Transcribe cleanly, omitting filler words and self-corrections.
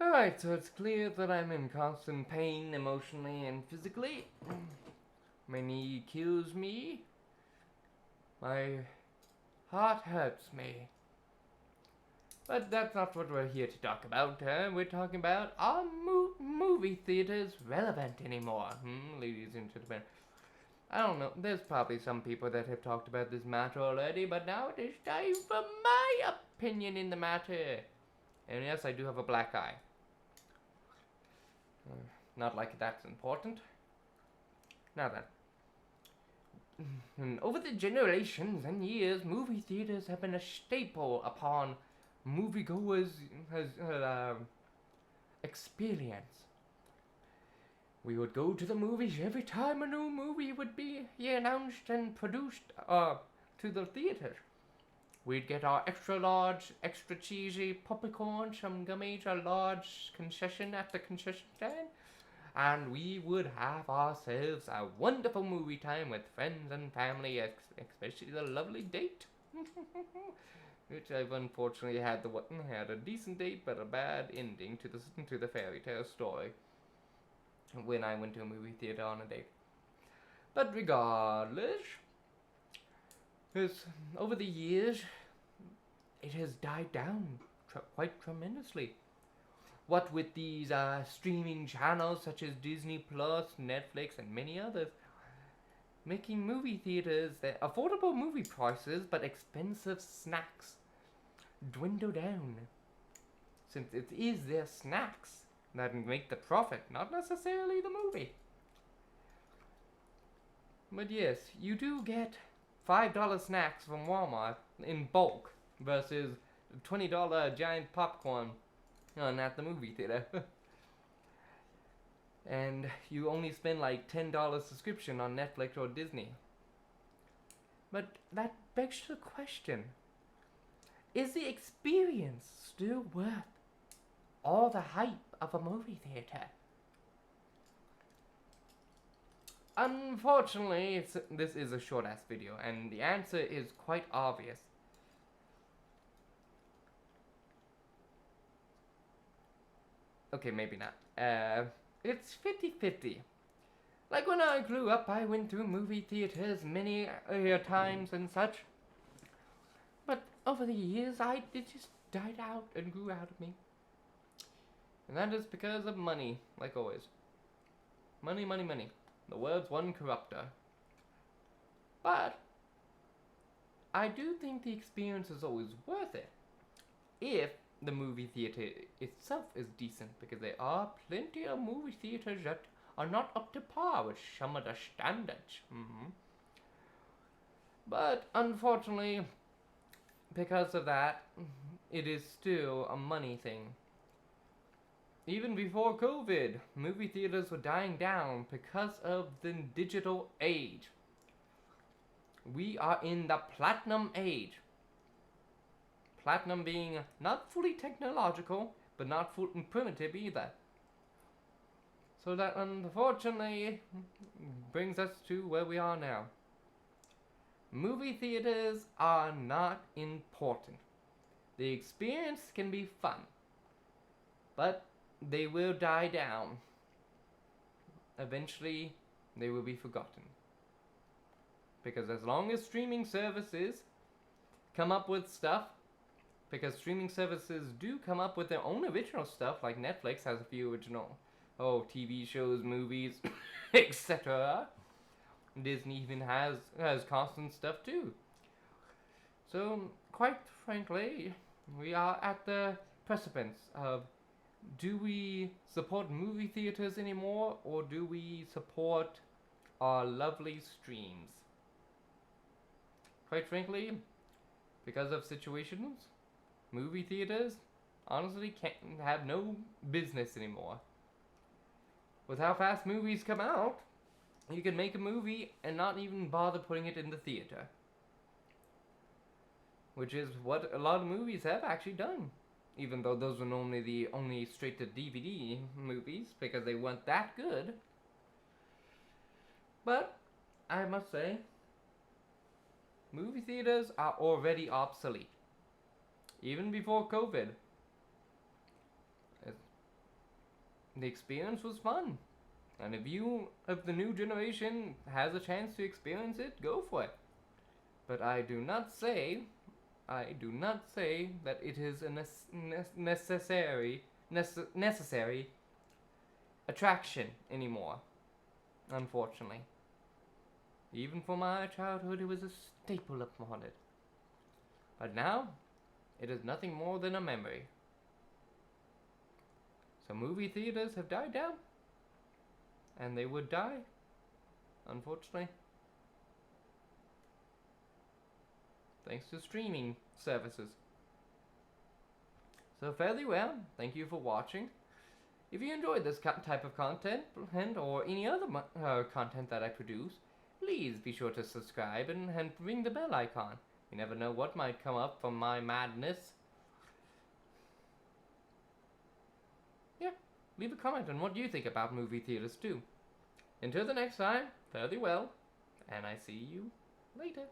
Alright, so it's clear that I'm in constant pain emotionally and physically. My knee kills me. My heart hurts me. But that's not what we're here to talk about. We're talking about are movie theaters relevant anymore? Ladies and gentlemen. I don't know. There's probably some people that have talked about this matter already, but now it is time for my opinion in the matter. And yes, I do have a black eye. Not like that's important. Now then. Over the generations and years, movie theaters have been a staple upon moviegoers' experience. We would go to the movies every time a new movie would be announced and produced to the theater. We'd get our extra large, extra cheesy popcorn, some gummies, a large concession at the concession stand, and we would have ourselves a wonderful movie time with friends and family, especially the lovely date. Which I've unfortunately had a decent date but a bad ending to the fairy tale story when I went to a movie theater on a date. But regardless, over the years, it has died down quite tremendously. What with these streaming channels such as Disney Plus, Netflix, and many others, making movie theaters that affordable movie prices but expensive snacks dwindle down. Since it is their snacks that make the profit, not necessarily the movie. But yes, you do get $5 snacks from Walmart in bulk versus $20 giant popcorn at the movie theater. And you only spend like $10 subscription on Netflix or Disney. But that begs the question, is the experience still worth all the hype of a movie theater? Unfortunately, this is a short ass video, and the answer is quite obvious. Okay, maybe not. It's 50-50. Like when I grew up, I went through movie theaters many times and such. But over the years, it just died out and grew out of me. And that is because of money, like always. Money, money, money. The world's one corrupter. But I do think the experience is always worth it if the movie theater itself is decent, because there are plenty of movie theaters that are not up to par with some of the standards. But unfortunately, because of that, it is still a money thing. Even before COVID, movie theaters were dying down because of the digital age. We are in the platinum age. Platinum being not fully technological, but not fully primitive either. So that unfortunately brings us to where we are now. Movie theaters are not important. The experience can be fun, but they will die down. Eventually, they will be forgotten. Because as long as streaming services come up with stuff, because streaming services do come up with their own original stuff, like Netflix has a few original TV shows, movies, etc. Disney even has constant stuff too. So, quite frankly, we are at the precipice of, do we support movie theaters anymore, or do we support our lovely streams? Quite frankly, because of situations, movie theaters honestly can't have no business anymore. With how fast movies come out, you can make a movie and not even bother putting it in the theater. Which is what a lot of movies have actually done. Even though those were normally the only straight to DVD movies, because they weren't that good. But, I must say, movie theaters are already obsolete. Even before COVID. the experience was fun. And if you of the new generation has a chance to experience it, go for it. But I do not say that it is a necessary attraction anymore. Unfortunately. Even for my childhood, it was a staple upon it. But now, it is nothing more than a memory. So movie theaters have died down. And they would die, unfortunately. Thanks to streaming services. So fare thee well. Thank you for watching. If you enjoyed this type of content or any other content that I produce, please be sure to subscribe and ring the bell icon. You never know what might come up from my madness. Yeah, leave a comment on what you think about movie theaters too. Until the next time, fare thee well, and I see you later.